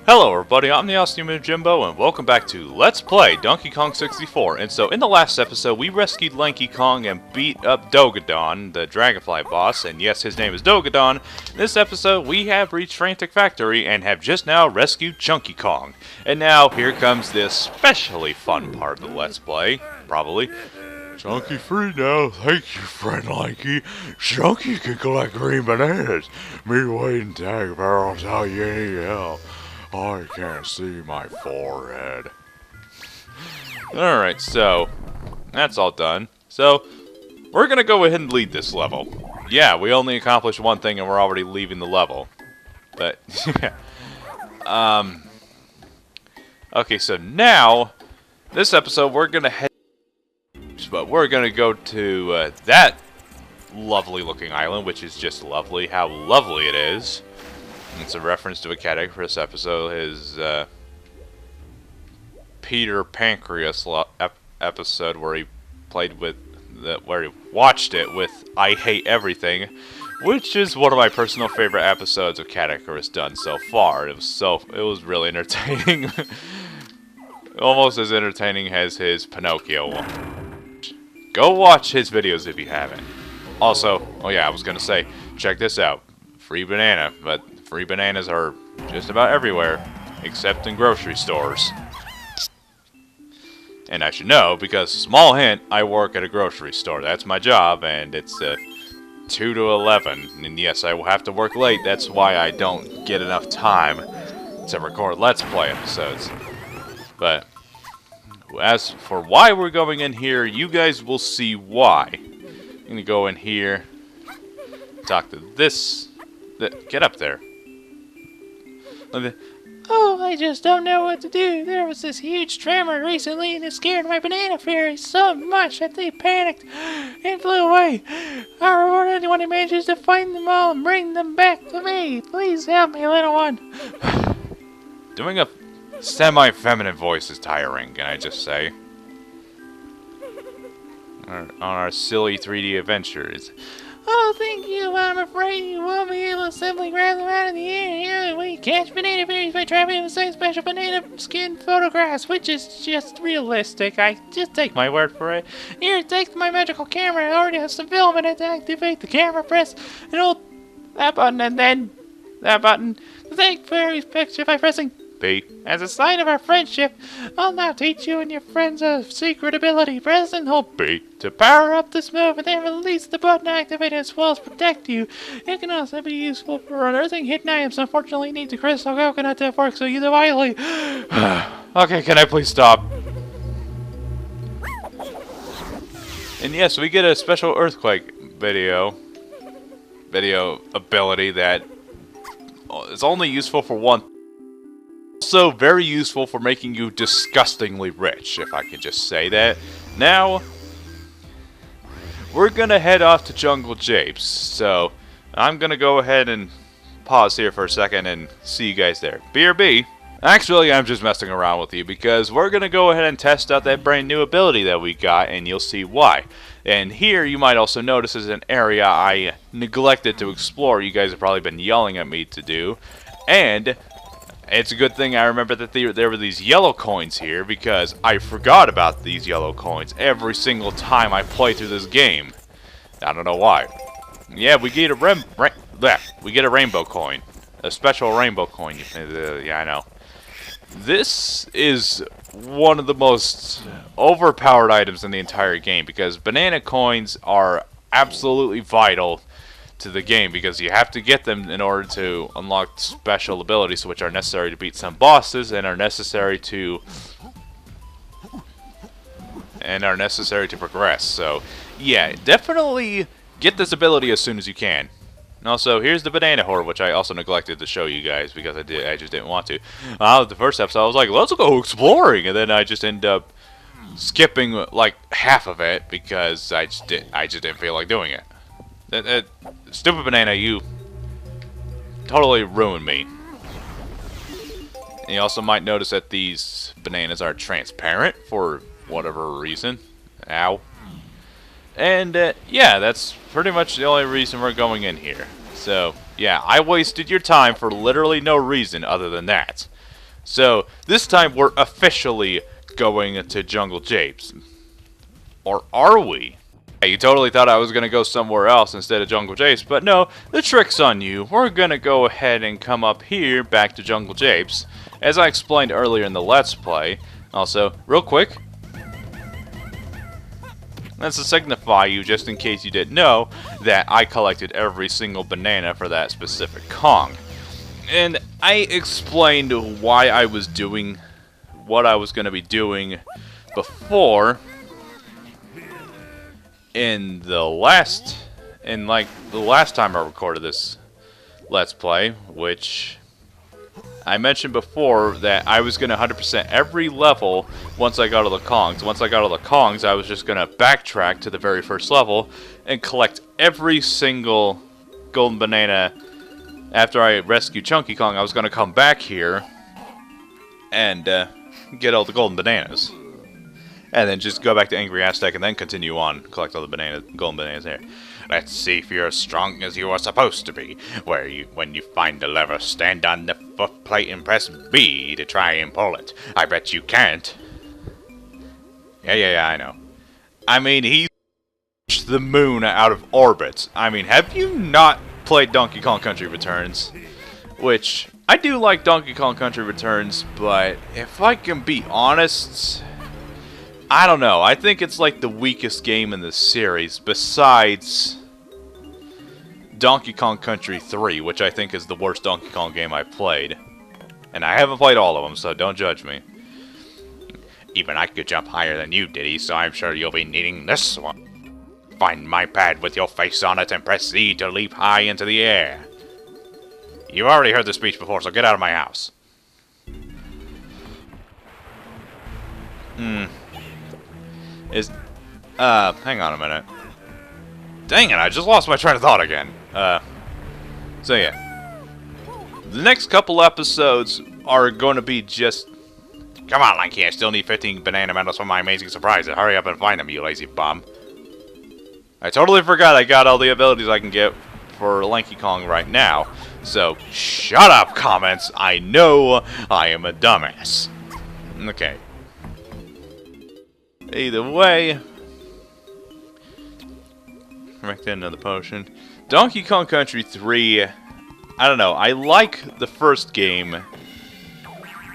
Hello everybody, I'm the Awesome Jimbo, and welcome back to Let's Play Donkey Kong 64. And so, in the last episode, we rescued Lanky Kong and beat up Dogadon, the Dragonfly boss, and yes, his name is Dogadon. In this episode, we have reached Frantic Factory and have just now rescued Chunky Kong. And now, here comes the especially fun part of the Let's Play, probably. Chunky free now, thank you, friend Lanky. Chunky can collect green bananas. Me waiting tag barrels out yeah. I can't see my forehead. Alright, so that's all done. So we're gonna go ahead and lead this level. Yeah, we only accomplished one thing and we're already leaving the level. But okay, so now this episode we're gonna head, but we're gonna go to that lovely looking island, which is just lovely. How lovely it is. It's a reference to a character for this episode, his Peter Pancreas episode where he played with where he watched it with I Hate Everything, which is one of my personal favorite episodes of Cat Icarus done so far. It was really entertaining. Almost as entertaining as his Pinocchio one. Go watch his videos if you haven't. Also, oh yeah, I was gonna say, check this out. Free banana, but free bananas are just about everywhere, except in grocery stores. And I should know, because, small hint, I work at a grocery store. That's my job, and it's 2 to 11. And yes, I will have to work late. That's why I don't get enough time to record Let's Play episodes. But as for why we're going in here, you guys will see why. I'm going to go in here, talk to this. Get up there. Oh, I just don't know what to do. There was this huge tremor recently and it scared my banana fairies so much that they panicked and flew away. I reward anyone who manages to find them all and bring them back to me. Please help me, little one. Doing a semi-feminine voice is tiring, can I just say? On our silly 3D adventures. Oh, thank you. I'm afraid you won't be able to simply grab them out of the air. We catch banana berries by trapping them in special banana skin photographs, which is just realistic. I just take my word for it. Here, take my magical camera. I already have some film in it to activate the camera. Press and hold that button and then that button. Take fairies picture by pressing B. As a sign of our friendship, I'll now teach you and your friends a secret ability. Press and hold B to power up this move and then release the button to activate it as well as protect you. It can also be useful for unearthing hidden items. Unfortunately, it needs a crystal coconut to work, so use it wisely. Okay, can I please stop? And yes, we get a special earthquake video ability that is only useful for one. Also very useful for making you disgustingly rich, if I could just say that. Now, we're gonna head off to Jungle Japes, so I'm gonna go ahead and pause here for a second and see you guys there. BRB. Actually, I'm just messing around with you because we're gonna go ahead and test out that brand new ability that we got, and you'll see why. And here, you might also notice is an area I neglected to explore. You guys have probably been yelling at me to do, and it's a good thing I remember that there were these yellow coins here because I forgot about these yellow coins every single time I play through this game. I don't know why. Yeah, we get a rainbow coin, a special rainbow coin. Yeah, I know. This is one of the most overpowered items in the entire game because banana coins are absolutely vital to the game because you have to get them in order to unlock special abilities which are necessary to beat some bosses and are necessary to progress. So yeah, definitely get this ability as soon as you can. And also, here's the banana horde, which I also neglected to show you guys because I just didn't want to. The first episode I was like, let's go exploring, and then I just ended up skipping like half of it because I just didn't feel like doing it. Stupid banana, you totally ruined me. And you also might notice that these bananas are transparent for whatever reason. Ow. And yeah, that's pretty much the only reason we're going in here. So yeah, I wasted your time for literally no reason other than that. So, this time we're officially going to Jungle Japes. Or are we? Hey, you totally thought I was going to go somewhere else instead of Jungle Japes, but no, the trick's on you. We're going to go ahead and come up here back to Jungle Japes. As I explained earlier in the Let's Play. Also, real quick, that's to signify you, just in case you didn't know, that I collected every single banana for that specific Kong. And I explained why I was doing what I was going to be doing before in the last time I recorded this Let's Play, which I mentioned before that I was going to 100% every level once I got all the Kongs. Once I got all the Kongs, I was just going to backtrack to the very first level and collect every single golden banana. After I rescued Chunky Kong, I was going to come back here and get all the golden bananas. And then just go back to Angry Aztec and then continue on, collect all the golden bananas there. Let's see if you're as strong as you are supposed to be. When you find the lever, stand on the foot plate and press B to try and pull it. I bet you can't. Yeah, I know. I mean, he pushed the moon out of orbit. I mean, have you not played Donkey Kong Country Returns? Which, I do like Donkey Kong Country Returns, but if I can be honest, I don't know. I think it's like the weakest game in the series, besides Donkey Kong Country 3, which I think is the worst Donkey Kong game I've played. And I haven't played all of them, so don't judge me. Even I could jump higher than you, Diddy, so I'm sure you'll be needing this one. Find my pad with your face on it and press Z to leap high into the air. You've already heard this speech before, so get out of my house. Hang on a minute. Dang it, I just lost my train of thought again. So yeah. The next couple episodes are going to be just... Come on, Lanky, I still need 15 banana medals for my amazing surprises. Hurry up and find them, you lazy bum. I totally forgot I got all the abilities I can get for Lanky Kong right now. So, shut up, comments. I know I am a dumbass. Okay. Either way, right there, another potion. Donkey Kong Country 3, I don't know, I like the first game,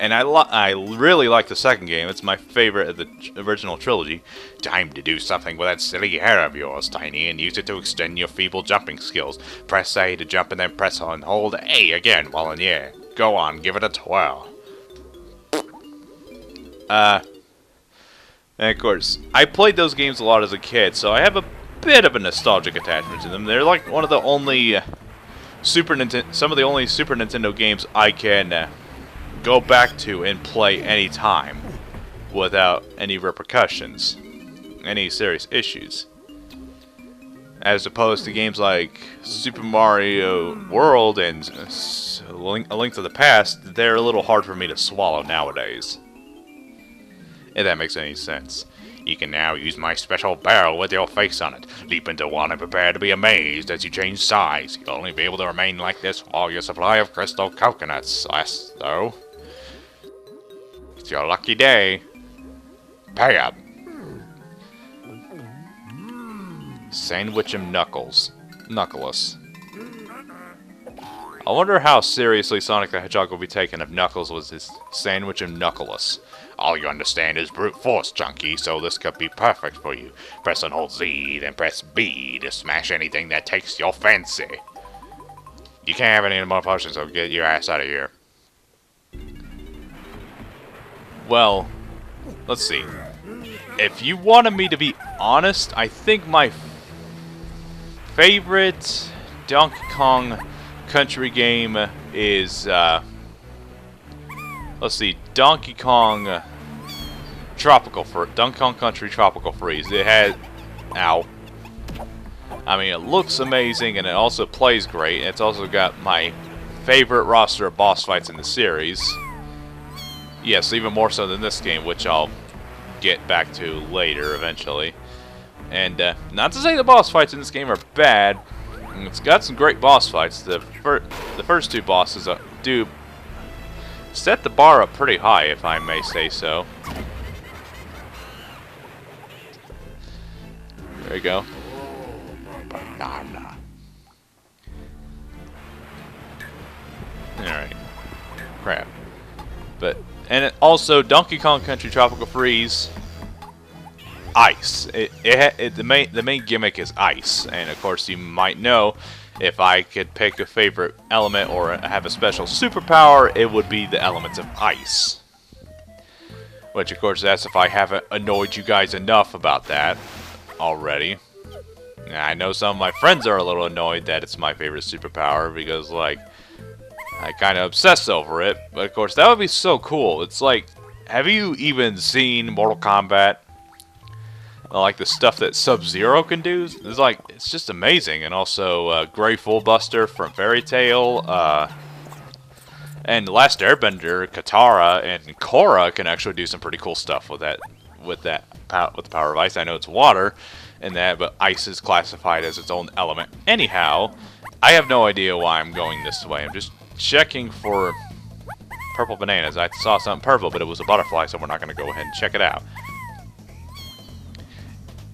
and I really like the second game. It's my favorite of the original trilogy. Time to do something with that silly hair of yours, Tiny, and use it to extend your feeble jumping skills. Press A to jump and then press and hold A again while in the air. Go on, give it a twirl. And of course, I played those games a lot as a kid, so I have a bit of a nostalgic attachment to them. They're like one of the only some of the only Super Nintendo games I can go back to and play anytime without any repercussions, any serious issues. As opposed to games like Super Mario World and A Link to the Past, they're a little hard for me to swallow nowadays. If that makes any sense. You can now use my special barrel with your face on it. Leap into one and prepare to be amazed as you change size. You'll only be able to remain like this while your supply of crystal coconuts lasts, though. It's your lucky day. Pay up. Sandwich him Knuckles. I wonder how seriously Sonic the Hedgehog will be taken if Knuckles was his Sandwich him Knuckles. All you understand is brute force, Chunky, so this could be perfect for you. Press and hold Z, then press B to smash anything that takes your fancy. You can't have any more potions, so get your ass out of here. Well, let's see. If you wanted me to be honest, I think my favorite Donkey Kong Country game is, let's see, Donkey Kong Country Tropical Freeze. It had, I mean, it looks amazing and it also plays great. It's also got my favorite roster of boss fights in the series. Yes, even more so than this game, which I'll get back to later eventually. And not to say the boss fights in this game are bad. It's got some great boss fights. The first two bosses do set the bar up pretty high, if I may say so. There you go. Banana. Alright. Crap. And also, Donkey Kong Country Tropical Freeze, ice. The main gimmick is ice, and of course you might know, if I could pick a favorite element or have a special superpower, it would be the elements of ice. Which of course that's if I haven't annoyed you guys enough about that already. I know some of my friends are a little annoyed that it's my favorite superpower because, like, I kind of obsess over it. But of course, that would be so cool. It's like, have you even seen Mortal Kombat? Like the stuff that Sub-Zero can do? It's like, it's just amazing. And also, Grey Fullbuster from Fairy Tail, and The Last Airbender, Katara and Korra can actually do some pretty cool stuff with the power of ice. I know it's water and that, but ice is classified as its own element. Anyhow, I have no idea why I'm going this way. I'm just checking for purple bananas. I saw something purple, but it was a butterfly, so we're not going to go ahead and check it out.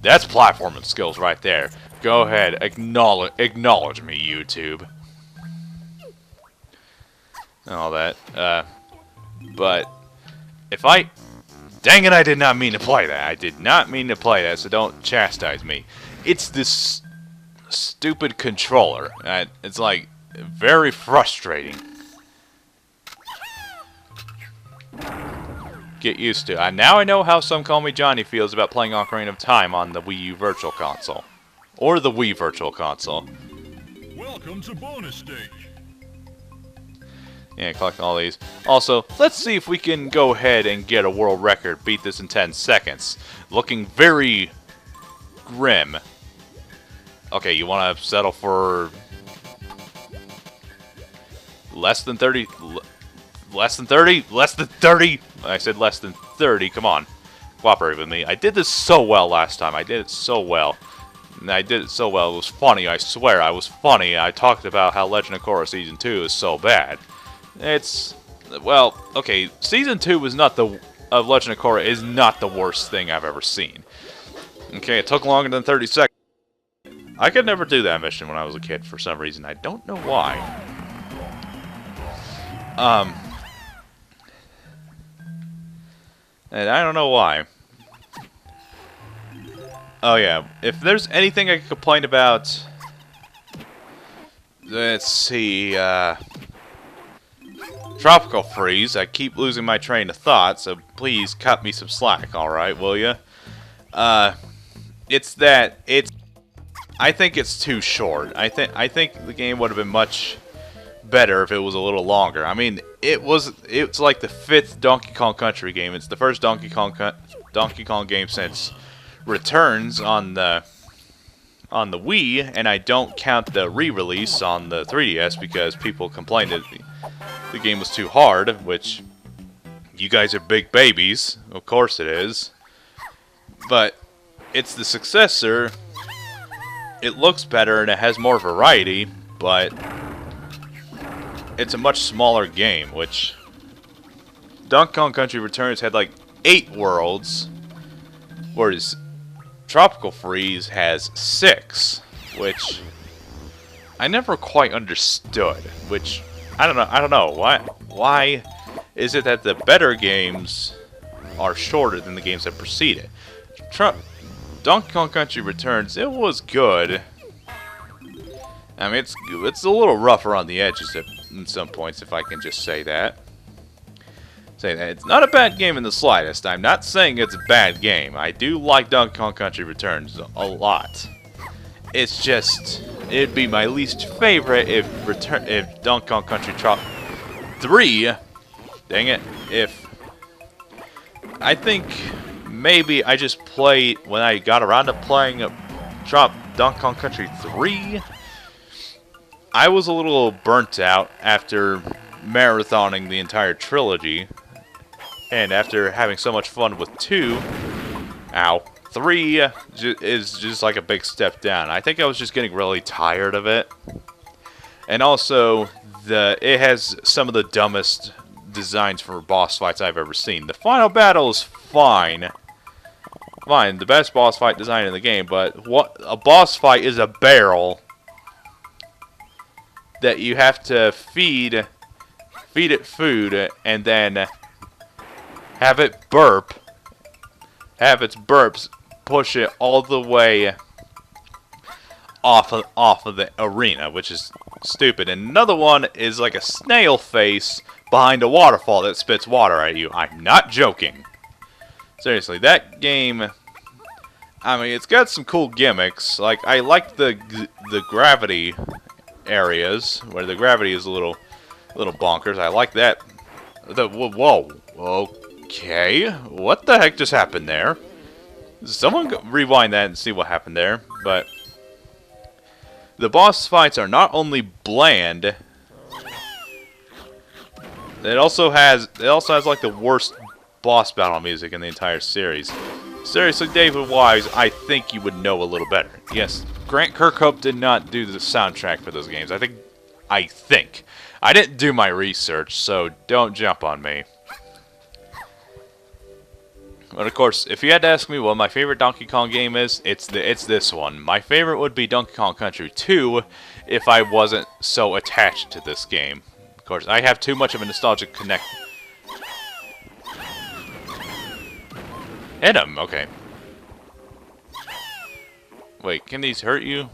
That's platforming skills right there. Go ahead, acknowledge me, YouTube. And all that. But if I... Dang it, I did not mean to play that. I did not mean to play that, so don't chastise me. It's this stupid controller. It's like very frustrating. Get used to. Now I know how Some Call Me Johnny feels about playing Ocarina of Time on the Wii U Virtual Console. Or the Wii Virtual Console. Welcome to bonus stage. Yeah, collect all these. Also, let's see if we can go ahead and get a world record. Beat this in 10 seconds. Looking very grim. Okay, you want to settle for less than 30? Less than 30? Less than 30? I said less than 30. Come on. Cooperate with me. I did this so well last time. I did it so well. And I did it so well. It was funny. I swear. I was funny. I talked about how Legend of Korra Season 2 is so bad. It's... Well, okay. Season 2 was not the... of Legend of Korra is not the worst thing I've ever seen. Okay, it took longer than 30 seconds. I could never do that mission when I was a kid for some reason. I don't know why. And I don't know why. Oh yeah, if there's anything I could complain about... Let's see, Tropical Freeze. I keep losing my train of thought, so please cut me some slack, alright, will ya? It's that, I think it's too short. I think the game would have been much better if it was a little longer. I mean, it's like the 5th Donkey Kong Country game. It's the first Donkey Kong game since Returns on the Wii, and I don't count the re-release on the 3DS because people complained that the game was too hard, which you guys are big babies. Of course it is. But it's the successor. It looks better and it has more variety, but it's a much smaller game, which Donkey Kong Country Returns had like 8 worlds, whereas Tropical Freeze has 6, which I never quite understood. Which I don't know why is it that the better games are shorter than the games that precede it? Donkey Kong Country Returns, it was good. I mean, it's a little rougher on the edges in some points, if I can just say that. It's not a bad game in the slightest. I'm not saying it's a bad game. I do like Donkey Kong Country Returns a lot. It's just, it'd be my least favorite if Donkey Kong Country 3, dang it, I think maybe I just played, when I got around to playing Donkey Kong Country 3, I was a little burnt out after marathoning the entire trilogy, and after having so much fun with 2, 3 is just like a big step down. I think I was just getting really tired of it. And also, it has some of the dumbest designs for boss fights I've ever seen. The final battle is fine. Fine, the best boss fight design in the game, but what a boss fight is a barrel that you have to feed it food and then have it burp, have its burps push it all the way off of the arena, which is stupid. And another one is like a snail face behind a waterfall that spits water at you. I'm not joking. Seriously, that game, I mean, it's got some cool gimmicks. Like, I like the gravity areas where the gravity is a little bonkers. I like that. Whoa, okay, what the heck just happened there? Someone rewind that and see what happened there. But the boss fights are not only bland, it also has like the worst boss battle music in the entire series. Seriously, David Wise, I think you would know a little better. Yes, Grant Kirkhope did not do the soundtrack for those games. I think. I didn't do my research, so don't jump on me. But of course, if you had to ask me what my favorite Donkey Kong game is, it's this one. My favorite would be Donkey Kong Country 2 if I wasn't so attached to this game. Of course, I have too much of a nostalgic connect. Hit him, okay. Wait, can these hurt you?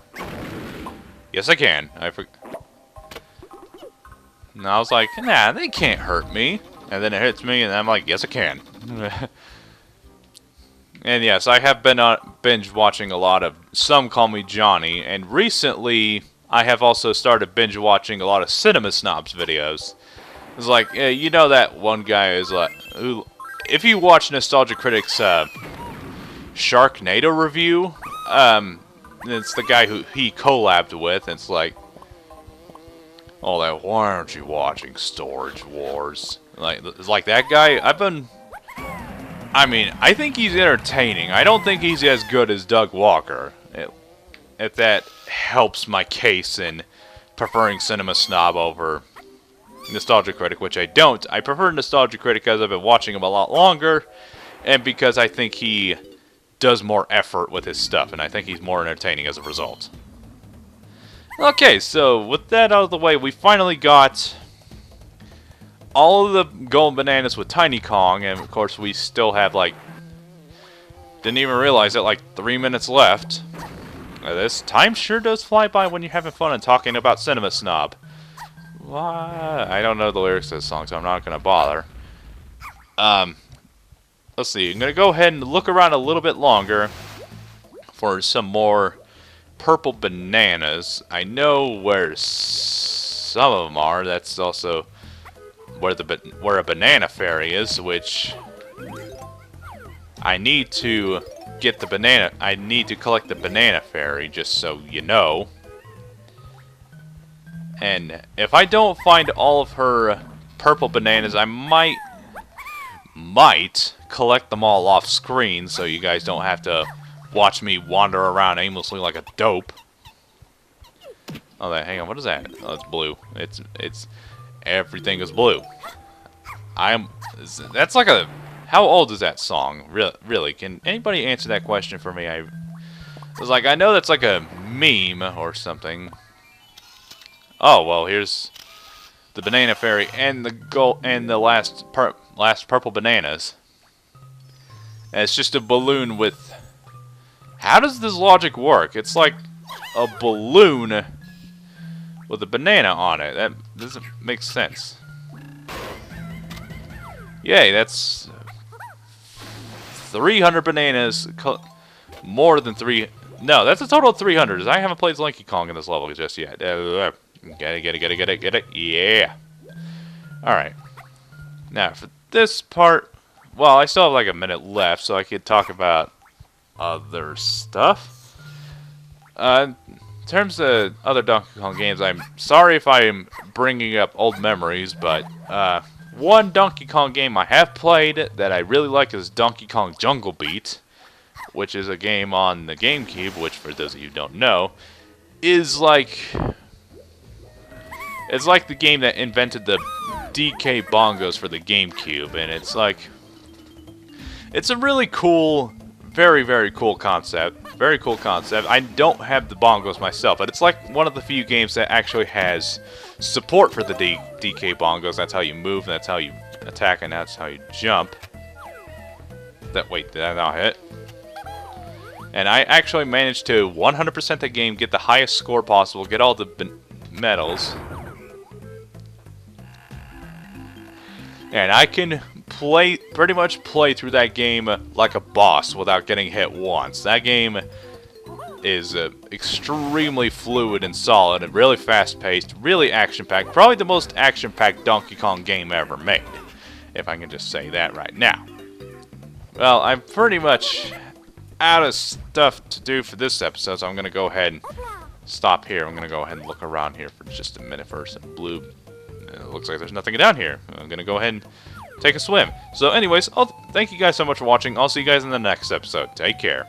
Yes, I can. And I was like, nah, they can't hurt me. And then it hits me, and I'm like, yes, I can. And yes, I have been binge watching a lot of Some Call Me Johnny, and recently I have also started binge watching a lot of Cinema Snobs videos. It's like, you know that one guy is like, who, if you watch Nostalgia Critic's Sharknado review, it's the guy who he collabed with. It's like, oh, that, why aren't you watching Storage Wars? Like that guy. I mean, I think he's entertaining. I don't think he's as good as Doug Walker. If that helps my case in preferring Cinema Snob over Nostalgia Critic, which I don't. I prefer Nostalgia Critic because I've been watching him a lot longer, and because I think he does more effort with his stuff, and I think he's more entertaining as a result. Okay, so with that out of the way, we finally got all of the golden bananas with Tiny Kong, and of course we still have like, didn't even realize it, like 3 minutes left. This time sure does fly by when you're having fun and talking about Cinema Snob. Why? I don't know the lyrics to this song, so I'm not going to bother. Let's see, I'm going to go ahead and look around a little bit longer for some more purple bananas. I know where some of them are. That's also where a banana fairy is, which I need to get the banana. I need to collect the banana fairy, just so you know. And if I don't find all of her purple bananas, I might collect them all off screen, so you guys don't have to watch me wander around aimlessly like a dope. Oh, hang on, what is that? Oh, it's blue. It's everything is blue. That's like a, how old is that song? Really, can anybody answer that question for me? I was like, I know that's like a meme or something. Oh, well, here's the banana fairy and the last purple bananas. And it's just a balloon with, how does this logic work? It's like a balloon with a banana on it. That doesn't make sense. Yay, that's 300 bananas, more than 3, no, that's a total of 300. I haven't played Donkey Kong in this level just yet. Get it, yeah. Alright. Now, for this part, well, I still have like a minute left, so I could talk about other stuff. In terms of other Donkey Kong games, I'm sorry if I'm bringing up old memories, but one Donkey Kong game I have played that I really like is Donkey Kong Jungle Beat, which is a game on the GameCube, which, for those of you who don't know, is like, it's like the game that invented the DK bongos for the GameCube, and it's like, it's a really cool, very, very cool concept. Very cool concept. I don't have the bongos myself, but it's like one of the few games that actually has support for the DK bongos. That's how you move, that's how you attack, and that's how you jump. Wait, did I not hit? And I actually managed to 100% the game, get the highest score possible, get all the medals. And I can pretty much play through that game like a boss without getting hit once. That game is extremely fluid and solid and really fast-paced, really action-packed. Probably the most action-packed Donkey Kong game ever made, if I can just say that right now. Well, I'm pretty much out of stuff to do for this episode, so I'm going to go ahead and stop here. I'm going to go ahead and look around here for just a minute first. Blue, it looks like there's nothing down here. I'm going to go ahead and take a swim. So anyways, thank you guys so much for watching. I'll see you guys in the next episode. Take care.